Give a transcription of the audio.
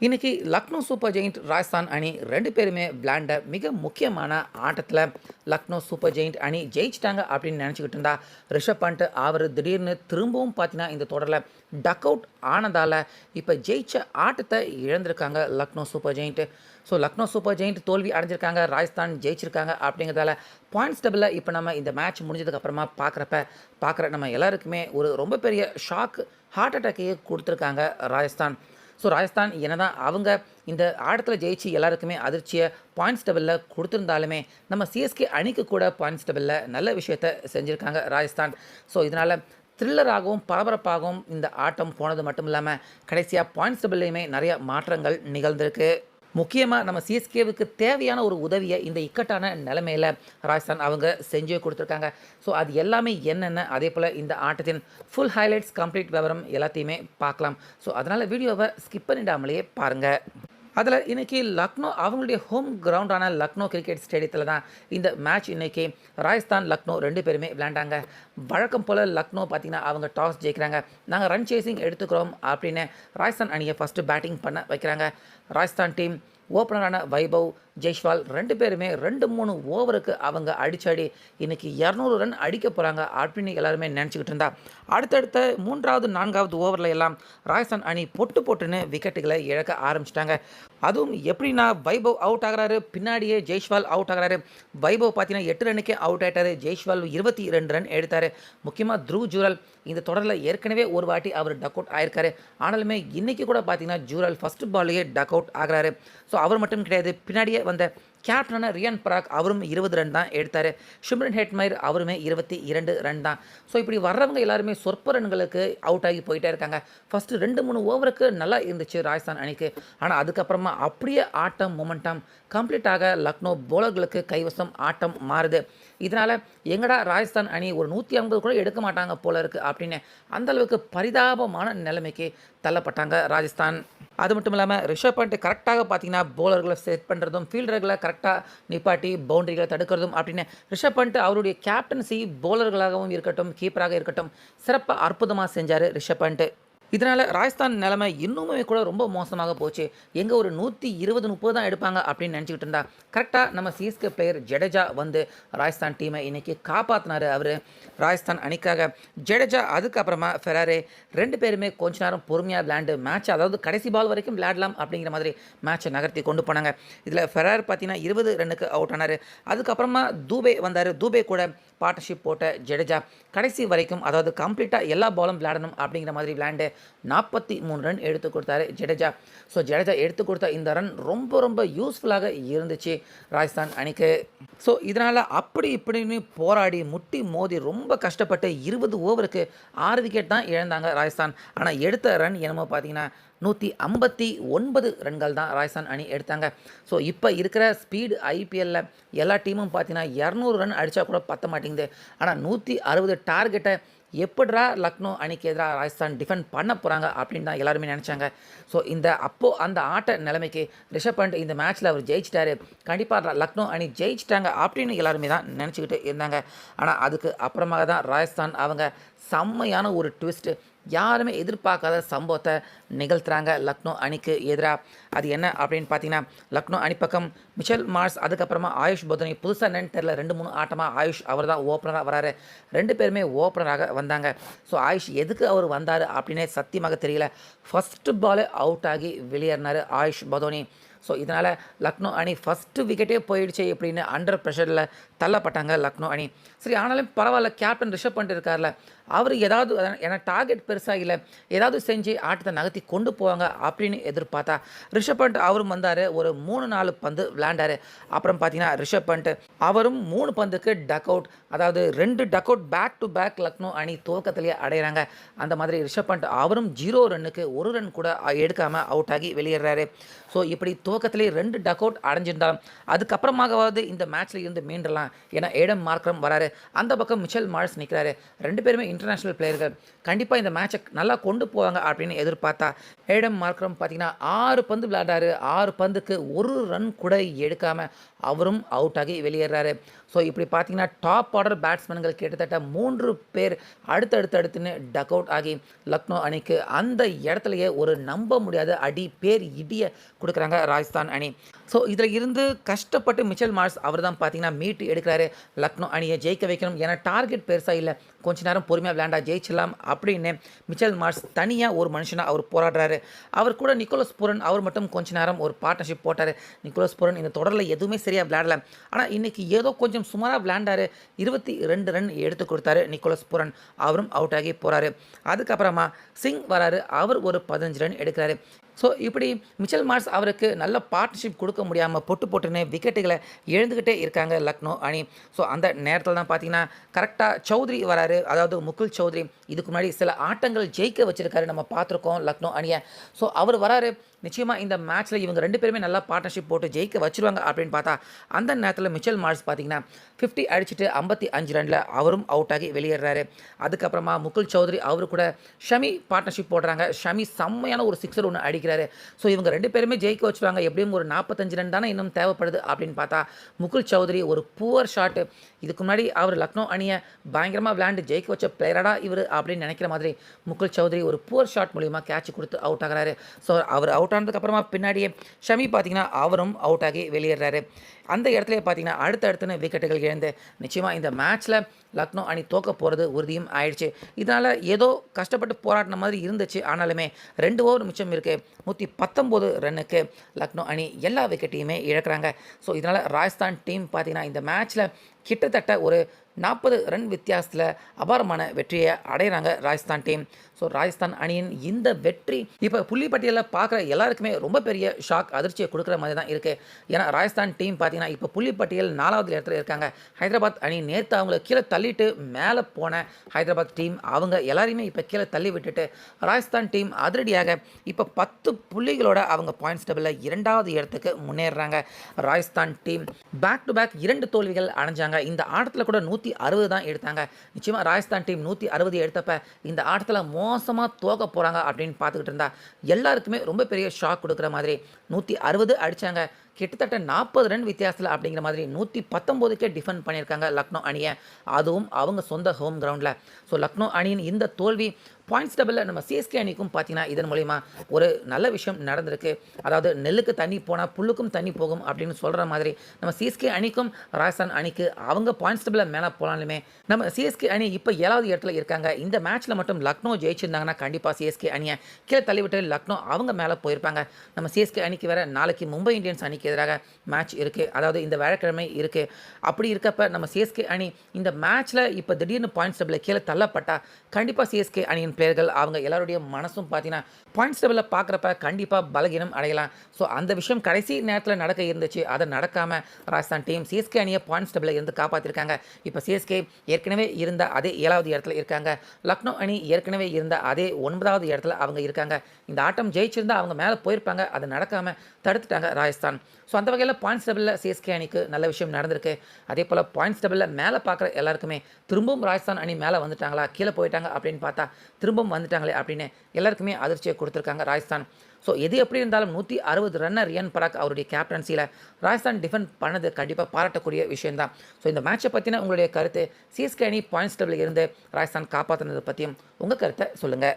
இன்னைக்கு Lucknow super giant Rajasthan அணி 2 பேருமே விளையாண்ட மிக முக்கியமான ஆட்டத்தில் லக்னோ சூப்பர் ஜெயிண்ட் அணி ஜெயிச்சிட்டாங்க அப்படின்னு நினச்சிக்கிட்டு இருந்தா ரிஷப் பண்ட் அவர் திடீர்னு திரும்பவும் பார்த்தீங்கன்னா இந்த தொடரில் டக் அவுட் ஆனதால் இப்போ ஜெயிச்ச ஆட்டத்தை இழந்திருக்காங்க Lucknow super giant. So Lucknow super giant தோல்வி அடைஞ்சிருக்காங்க, ராஜஸ்தான் ஜெயிச்சிருக்காங்க. அப்படிங்கிறதால பாயிண்ட்ஸ் டேபிளில் இப்போ நம்ம இந்த மேட்ச் முடிஞ்சதுக்கப்புறமா பார்க்குற நம்ம எல்லாருக்குமே ஒரு ரொம்ப பெரிய ஷாக், ஹார்ட் அட்டாக்கையே கொடுத்துருக்காங்க ராஜஸ்தான். ஸோ ராஜஸ்தான் என்னதான் அவங்க இந்த ஆட்டத்தில் ஜெயிச்சு எல்லாருக்குமே அதிர்ச்சியை பாயிண்ட்ஸ் டேபிளில் கொடுத்துருந்தாலுமே நம்ம சிஎஸ்கே அணிக்கு கூட பாயிண்ட்ஸ் டேபிளில் நல்ல விஷயத்தை செஞ்சுருக்காங்க ராஜஸ்தான். ஸோ இதனால் த்ரில்லராகவும் பரபரப்பாகவும் இந்த ஆட்டம் போனது மட்டும் இல்லாமல் கடைசியாக பாயிண்ட்ஸ் டேபிள்லையுமே நிறைய மாற்றங்கள் நிகழ்ந்திருக்கு. முக்கியமாக நம்ம சிஎஸ்கேவுக்கு தேவையான ஒரு உதவியை இந்த இக்கட்டான நிலைமையில் ராஜஸ்தான் அவங்க செஞ்சு கொடுத்துருக்காங்க. ஸோ அது எல்லாமே என்னென்ன, அதே போல் இந்த ஆட்டத்தின் ஃபுல் ஹைலைட்ஸ், கம்ப்ளீட் விவரம் எல்லாத்தையுமே பார்க்கலாம். ஸோ அதனால் வீடியோவை ஸ்கிப் பண்ணிடாமலேயே பாருங்கள். அதில் இன்றைக்கி லக்னோ அவங்களுடைய ஹோம் கிரவுண்டான லக்னோ கிரிக்கெட் ஸ்டேடியத்தில் தான் இந்த மேட்ச் இன்றைக்கி ராஜஸ்தான் லக்னோ 2 பேருமே விளையாண்டாங்க. வழக்கம் போல் லக்னோ பார்த்திங்கன்னா அவங்க டாஸ் ஜெயிக்கிறாங்க, நாங்கள் ரன் சேசிங் எடுத்துக்கிறோம் அப்படின்னு ராஜஸ்தான் அணியை ஃபஸ்ட்டு பேட்டிங் பண்ண வைக்கிறாங்க. ராஜஸ்தான் டீம் ஓப்பனரான வைபவ், ஜெய்ஷ்வால் 2 பேருமே 2-3 ஓவருக்கு அவங்க அடிச்சடி இன்றைக்கி 200 ரன் அடிக்க போகிறாங்க அப்படின்னு எல்லாருமே நினச்சிக்கிட்டு இருந்தா அடுத்தடுத்த 3வது 4வது ஓவரில் எல்லாம் ராஜஸ்தான் அணி பொட்டுன்னு விக்கெட்டுகளை இழக்க ஆரம்பிச்சிட்டாங்க. அதுவும் எப்படின்னா வைபவ் அவுட் ஆகிறாரு, பின்னாடியே ஜெய்ஷ்வால் அவுட் ஆகிறாரு. வைபவ் பார்த்தீங்கன்னா 8 ரன்னுக்கே அவுட் ஆகிட்டார், ஜெய்ஷ்வால் 22 ரன் எடுத்தார். முக்கியமாக த்ருவ் ஜூரல் இந்த தொடரில் ஏற்கனவே ஒரு வாட்டி அவர் டக் அவுட் ஆயிருக்காரு. ஆனாலுமே இன்றைக்கி கூட பார்த்தீங்கன்னா ஜூரல் ஃபஸ்ட் பால்லையே டக் அவுட் ஆகிறாரு. ஸோ அவர் மட்டும் கிடையாது, பின்னாடியே வந்த கேப்டனான ரியான் பராக் அவரும் 20 ரன் தான் எடுத்தார். ஷிம்ரன் ஹெட்மயர் அவருமே 22 ரன் தான். ஸோ இப்படி வர்றவங்க எல்லாருமே சொற்ப ரன்களுக்கு அவுட் ஆகி போயிட்டே இருக்காங்க. ஃபஸ்ட்டு 2-3 ஓவருக்கு நல்லா இருந்துச்சு ராஜஸ்தான் அணிக்கு. ஆனால் அதுக்கப்புறமா அப்படியே ஆட்டம் மொமெண்டம் கம்ப்ளீட்டாக லக்னோ போலர்களுக்கு கைவசம் ஆட்டம் மாறுது. இதனால் எங்கடா ராஜஸ்தான் அணி ஒரு 150 கூட எடுக்க மாட்டாங்க போல இருக்குது அப்படின்னு அந்தளவுக்கு பரிதாபமான நிலைமைக்கு தள்ளப்பட்டாங்க ராஜஸ்தான். அது மட்டும் இல்லாமல் ரிஷப் பண்ட் கரெக்டாக பார்த்தீங்கன்னா போலர்களை செட் பண்ணுறதும் ஃபீல்டர்களை கரெக்டாக நிப்பாட்டி பவுண்டரிகளை தடுக்கிறதும் அப்படின்னு ரிஷப் பண்ட் அவருடைய கேப்டன்சி போலர்களாகவும் இருக்கட்டும், கீப்பராக இருக்கட்டும் சிறப்பாக அற்புதமாக செஞ்சார் ரிஷப் பண்ட். இதனால் ராஜஸ்தான் நிலைமை இன்னுமே கூட ரொம்ப மோசமாக போச்சு. எங்கே ஒரு 120-130 தான் எடுப்பாங்க அப்படின்னு நினச்சிக்கிட்டு இருந்தா கரெக்டாக நம்ம சிஎஸ்கே பிளேயர் ஜடேஜா வந்து ராஜஸ்தான் டீமை இன்றைக்கி காப்பாற்றினார். அவர் ராஜஸ்தான் அணிக்காக ஜடேஜா, அதுக்கப்புறமா ஃபெராரே 2 பேருமே கொஞ்ச நேரம் பொறுமையாக விளையாண்டு மேட்ச், அதாவது கடைசி பால் வரைக்கும் விளையாடலாம் அப்படிங்கிற மாதிரி மேட்சை நகர்த்தி கொண்டு போனாங்க. இதில் ஃபெரார் பார்த்தீங்கன்னா 20 ரன்னுக்கு அவுட் ஆனார். அதுக்கப்புறமா தூபே வந்தார். தூபே கூட பார்ட்னர்ஷிப் போட்ட ஜடேஜா கடைசி வரைக்கும், அதாவது கம்ப்ளீட்டாக எல்லா பாலும் விளையாடணும் அப்படிங்கிற மாதிரி விளையாண்டு 43 ரன் எடுத்து கொடுத்தாரு ஜடேஜா. ஸோ ஜடேஜா எடுத்து கொடுத்த இந்த ரன் ரொம்ப யூஸ்ஃபுல்லாக இருந்துச்சு ராஜஸ்தான் அணிக்கு. ஸோ இதனால் அப்படி இப்படின்னு போராடி முட்டி மோதி ரொம்ப கஷ்டப்பட்டு 20 ஓவருக்கு 6 விக்கெட் தான் இழந்தாங்க ராஜஸ்தான். ஆனால் எடுத்த ரன் என்னமோ பார்த்தீங்கன்னா 159 ரன்கள் தான் ராஜஸ்தான் அணி எடுத்தாங்க. ஸோ இப்போ இருக்கிற ஸ்பீடு ஐபிஎல்லில் எல்லா டீமும் பார்த்தீங்கன்னா 200 ரன் அடித்தா கூட பத்த மாட்டேங்குது. ஆனால் 160 டார்கெட்டை எப்படிரா லக்னோ அணிக்கு எதிராக ராஜஸ்தான் டிஃபெண்ட் பண்ண போகிறாங்க அப்படின்னு தான் எல்லாருமே நினச்சாங்க. ஸோ அந்த ஆட்ட நிலைமைக்கு ரிஷப் பண்ட் இந்த மேட்ச்சில் அவர் ஜெயிச்சிட்டாரு, கண்டிப்பாக லக்னோ அணி ஜெயிச்சிட்டாங்க அப்படின்னு எல்லாருமே தான் நினச்சிக்கிட்டு இருந்தாங்க. ஆனால் அதுக்கு அப்புறமாக தான் ராஜஸ்தான் அவங்க செம்மையான ஒரு ட்விஸ்ட்டு, யாருமே எதிர்பார்க்காத சம்பவத்தை நிகழ்த்துறாங்க லக்னோ அணிக்கு எதிராக. அது என்ன அப்படின்னு பார்த்தீங்கன்னா லக்னோ அணி பக்கம் மிச்சல் மார்ஸ், அதுக்கப்புறமா ஆயுஷ் பதோனி, புதுசாக என்னன்னு தெரில 2-3 ஆட்டமாக ஆயுஷ் அவர் தான் ஓப்பனராக வராரு. 2 பேருமே ஓப்பனராக வந்தாங்க. ஸோ ஆயுஷ் எதுக்கு அவர் வந்தார் அப்படின்னே சத்தியமாக தெரியல. ஃபஸ்ட்டு பாலே அவுட் ஆகி வெளியேறினார் ஆயுஷ் பதோனி. ஸோ இதனால் லக்னோ அணி ஃபஸ்ட்டு விக்கெட்டே போயிடுச்சு இப்படின்னு அண்டர் ப்ரெஷரில் தள்ளப்பட்டாங்க லக்னோ அணி. சரி, ஆனாலும் பரவாயில்ல, கேப்டன் ரிஷப் பண்ட் இருக்கார்ல, அவர் ஏதாவது ஏன்னா டார்கெட் பெருசாக இல்லை, ஏதாவது செஞ்சு ஆட்டத்தை நகர்த்தி கொண்டு போவாங்க அப்படின்னு எதிர்பார்த்தா ரிஷப் பண்ட் அவரும் வந்தார். ஒரு 3-4 பந்து விளையாண்டார். அப்புறம் பார்த்தீங்கன்னா ரிஷப் பண்ட் அவரும் 3 பந்துக்கு டக் அவுட், அதாவது 2 duck out back to back Lucknow அணி துவக்கத்திலேயே அடைகிறாங்க. அந்த மாதிரி ரிஷப் பண்ட் அவரும் 0 ரன்னுக்கு 1 ரன் கூட எடுக்காமல் அவுட் ஆகி வெளியேறாரு. ஸோ இப்படி துவக்கத்திலே 2 டக் அவுட் அடைஞ்சிருந்தாலும் அதுக்கப்புறமாகவாவது இந்த மேட்ச்ல இருந்து மீண்டலாம். ஏன்னா ஏடம் மார்க்ரம் வராரு, அந்த பக்கம் மிச்சல் மார்ஸ் நிற்கிறாரு. 2 பேருமே இன்டர்நேஷனல் பிளேயர்கள். கண்டிப்பாக இந்த மேட்சை நல்லா கொண்டு போவாங்க அப்படின்னு எதிர்பார்த்தா ஏடம் மார்க்ரம் பார்த்தீங்கன்னா 6 பந்து விளையாடுறாரு. 6 பந்துக்கு ஒரு ரன் கூட எடுக்காமல் அவரும் அவுட் ஆகி வெளியேறாரு. ஸோ இப்படி பார்த்தீங்கன்னா டாப் ஆர்டர் பேட்ஸ்மேன்கள் கிட்டத்தட்ட 3 பேர் அடுத்தடுத்துன்னு டக் அவுட் ஆகி லக்னோ அணிக்கு அந்த இடத்துலையே ஒரு நம்ப முடியாத பேர் இடியை கொடுக்குறாங்க ராஜஸ்தான் அணி. ஸோ இதில் இருந்து கஷ்டப்பட்டு மிச்சல் மார்ஸ் அவர் தான் பார்த்தீங்கன்னா மீட்டு எடுக்கிறாரு. லக்னோ அணியை ஜெயிக்க வைக்கணும், ஏன்னா டார்கெட் பெருசாக இல்லை, கொஞ்ச நேரம் பொறுமையாக விளையாண்டா ஜெயிச்சிடலாம் அப்படின்னு மிச்சல் மார்ஸ் தனியாக ஒரு மனுஷனாக அவர் போராடுறாரு. அவர் கூட நிக்கோலஸ் பூரன் அவர் மட்டும் கொஞ்ச நேரம் ஒரு பார்ட்னர்ஷிப் போட்டார். நிக்கோலஸ் பூரன் இந்த தொடரில் எதுவுமே சரியாக விளையாடல, ஆனால் இன்றைக்கி ஏதோ கொஞ்சம் சுமாராக விளையாண்டாரு. 22 ரன் எடுத்து கொடுத்தாரு நிக்கோலஸ் பூரன், அவரும் அவுட் ஆகி போகிறாரு. அதுக்கப்புறமா சிங் வராரு, அவர் ஒரு 15 ரன் எடுக்கிறாரு. ஸோ இப்படி மிச்சல் மார்ஸ் அவருக்கு நல்ல பார்ட்னர்ஷிப் கொடுக்க முடியாமல் போட்டுன்னு விக்கெட்டுகளை எழுந்துக்கிட்டே இருக்காங்க லக்னோ அணி. ஸோ அந்த நேரத்தில் தான் பார்த்தீங்கன்னா கரெக்டாக சௌத்ரி வராரு, அதாவது முகுல் சௌத்ரி. இதுக்கு முன்னாடி சில ஆட்டங்கள் ஜெயிக்க வச்சுருக்காரு, நம்ம பார்த்துருக்கோம் லக்னோ அணியை. ஸோ அவர் வராரு. நிச்சயமாக இந்த மேட்ச்சில் இவங்க 2 பேருமே நல்லா பார்ட்னர்ஷிப் போட்டு ஜெயிக்க வச்சுருவாங்க அப்படின்னு பார்த்தா அந்த நேரத்தில் மிச்சல் மார்ஸ் பார்த்தீங்கன்னா 50 அடிச்சுட்டு 55 ரனில் அவரும் அவுட் ஆகி வெளியேறாரு. அதுக்கப்புறமா முகுல் சௌத்ரி அவரு கூட ஷமி பார்ட்னர்ஷிப் போடுறாங்க. ஷமி செம்மையான ஒரு சிக்ஸர் ஒன்று அடிக்கிறாரு. ஸோ இவங்க 2 பேருமே ஜெயிக்க வச்சுருவாங்க. எப்படியும் ஒரு 45 ரன் தானே இன்னும் தேவைப்படுது அப்படின்னு பார்த்தா முகுல் சௌத்ரி ஒரு புவர் ஷாட்டு. இதுக்கு முன்னாடி அவர் லக்னோ அணியை பயங்கரமாக விளையாண்டு ஜெயிக்க வச்ச பிளேயராடா இவர் அப்படின்னு நினைக்கிற மாதிரி முகுல் சௌத்ரி ஒரு புவர் ஷாட் மூலிமா கேட்ச் கொடுத்து அவுட் ஆகிறாரு. ஸோ அவர் அவுட் ஆனதுக்கப்புறமா பின்னாடியே ஷமி பார்த்தீங்கன்னா அவரும் அவுட் ஆகி வெளியேறாரு. அந்த இடத்துல பார்த்தீங்கன்னா அடுத்தடுத்துன்னு விக்கெட்டுகள் இழந்து நிச்சயமாக இந்த மேட்ச்சில் லக்னோ அணி தோக்க போகிறது உறுதியும் ஆயிடுச்சு. இதனால் ஏதோ கஷ்டப்பட்டு போராடின மாதிரி இருந்துச்சு, ஆனாலுமே 2 ஓவர் மிச்சம் இருக்குது. 119 ரன்னுக்கு லக்னோ அணி எல்லா விக்கெட்டையுமே இழக்கிறாங்க. ஸோ இதனால் ராஜஸ்தான் டீம் பார்த்தீங்கன்னா இந்த மேட்ச்சில் கிட்டத்தட்ட ஒரு 40 ரன் வித்தியாசத்தில் அபாரமான வெற்றியை அடைகிறாங்க ராஜஸ்தான் டீம். ஸோ ராஜஸ்தான் அணியின் இந்த வெற்றி இப்போ புள்ளி பட்டியலில் பார்க்குற எல்லாருக்குமே ரொம்ப பெரிய ஷாக், அதிர்ச்சியை கொடுக்குற மாதிரி தான் இருக்குது. ஏன்னா ராஜஸ்தான் டீம் பார்த்தீங்கன்னா இப்போ புள்ளி பட்டியல் 4வது இடத்துல இருக்காங்க. ஹைதராபாத் அணி நேற்று அவங்கள கீழே தள்ளிட்டு மேலே போன ஹைதராபாத் டீம் அவங்க எல்லாரையுமே இப்போ கீழே தள்ளி விட்டுட்டு ராஜஸ்தான் டீம் அதிரடியாக இப்போ 10 புள்ளிகளோட அவங்க பாயிண்ட்ஸ் டேபிளில் 2வது இடத்துக்கு முன்னேறுறாங்க. Rajasthan team back to back 2 தோல்விகள் அடைஞ்சாங்க. இந்த ஆட்டத்தில் கூட 160 தான் எடுத்தாங்க. நிச்சயமாக ராஜஸ்தான் டீம் 160 எடுத்தப்ப இந்த ஆட்டத்தில் மோசமாக தோக்க போகிறாங்க அப்படின்னு பார்த்துக்கிட்டு இருந்தா எல்லாருக்குமே ரொம்ப பெரிய ஷாக் கொடுக்குற மாதிரி 160 அடித்தாங்க. கிட்டத்தட்ட 40 ரன் வித்தியாசத்தில் அப்படிங்கிற மாதிரி 119க்கே டிஃபெண்ட் பண்ணியிருக்காங்க லக்னோ அணியை, அதுவும் அவங்க சொந்த ஹோம் கிரவுண்டில். ஸோ லக்னோ அணியின் இந்த தோல்வி பாயிண்ட்ஸ் டேபிளில் நம்ம சிஎஸ்கே அணிக்கும் பார்த்தீங்கன்னா இதன் மூலிமா ஒரு நல்ல விஷயம் நடந்திருக்கு. அதாவது நெல்லுக்கு தண்ணி போனால் புல்லுக்கும் தண்ணி போகும் அப்படின்னு சொல்கிற மாதிரி நம்ம சிஎஸ்கே அணிக்கும் ராஜஸ்தான் அணிக்கு அவங்க பாயிண்ட்ஸ் டேபிளில் மேலே போனாலுமே நம்ம சிஎஸ்கே அணி இப்போ 7வது இடத்துல இருக்காங்க. இந்த மேட்ச்சில் மட்டும் லக்னோ ஜெயிச்சிருந்தாங்கன்னா கண்டிப்பாக சிஎஸ்கே அணியை கீழே தள்ளிவிட்டு லக்னோ அவங்க மேலே போயிருப்பாங்க. நம்ம சிஎஸ்கே அணிக்கு வேறு நாளைக்கு மும்பை இந்தியன்ஸ் அணிக்கு எதிராக மேட்ச் இருக்குது, அதாவது இந்த வியாழக்கிழமை இருக்குது. அப்படி இருக்கப்ப நம்ம சிஎஸ்கே அணி இந்த மேட்ச்சில் இப்போ திடீர்னு பாயிண்ட்ஸ் டேபிளில் கீழே தள்ளப்பட்டால் கண்டிப்பாக சிஎஸ்கே அணியின் பிளேயர்கள் அவங்க எல்லாருடைய மனசும் பார்த்தீங்கன்னா பாயிண்ட்ஸ் டேபிளில் பார்க்குறப்ப கண்டிப்பாக பலகீனம் அடையலாம். ஸோ அந்த விஷயம் கடைசி நேரத்தில் நடக்க இருந்துச்சு, அதை நடக்காமல் ராஜஸ்தான் டீம் சிஎஸ்கே அணியை பாயிண்ட்ஸ் டேபிளில் இருந்து காப்பாற்றிருக்காங்க. இப்போ சிஎஸ்கே ஏற்கனவே இருந்த அதே 7வது இடத்துல இருக்காங்க. லக்னோ அணி ஏற்கனவே இருந்த அதே 9வது இடத்துல அவங்க இருக்காங்க. இந்த ஆட்டம் ஜெயிச்சிருந்தால் அவங்க மேலே போயிருப்பாங்க, அது நடக்காமல் தடுத்துட்டாங்க ராஜஸ்தான். ஸோ அந்த வகையில் பாயிண்ட்ஸ் டேபிளில் சிஎஸ்கே அணிக்கு நல்ல விஷயம் நடந்திருக்கு. அதே போல் பாயிண்ட்ஸ் டேபிளில் மேலே பார்க்குற எல்லாருக்குமே திரும்பவும் ராஜஸ்தான் அணி மேலே வந்துட்டாங்களா, கீழே போயிட்டாங்க அப்படின்னு பார்த்தா திரும்பவும் வந்துட்டாங்களே அப்படின்னு எல்லாருக்குமே அதிர்ச்சியை கொடுத்துருக்காங்க ராஜஸ்தான். ஸோ எது எப்படி இருந்தாலும் 160 ரன்னர் ரியான் பராக் அவருடைய கேப்டன்சியில் ராஜஸ்தான் டிஃபெண்ட் பண்ணது கண்டிப்பாக பாராட்டக்கூடிய விஷயம்தான். ஸோ இந்த மேட்சை பற்றின உங்களுடைய கருத்து, சிஎஸ்கே அணி பாயிண்ட்ஸ் டேபிளில் இருந்து ராஜஸ்தான் காப்பாற்றினதை பற்றியும் உங்கள் கருத்தை சொல்லுங்கள்.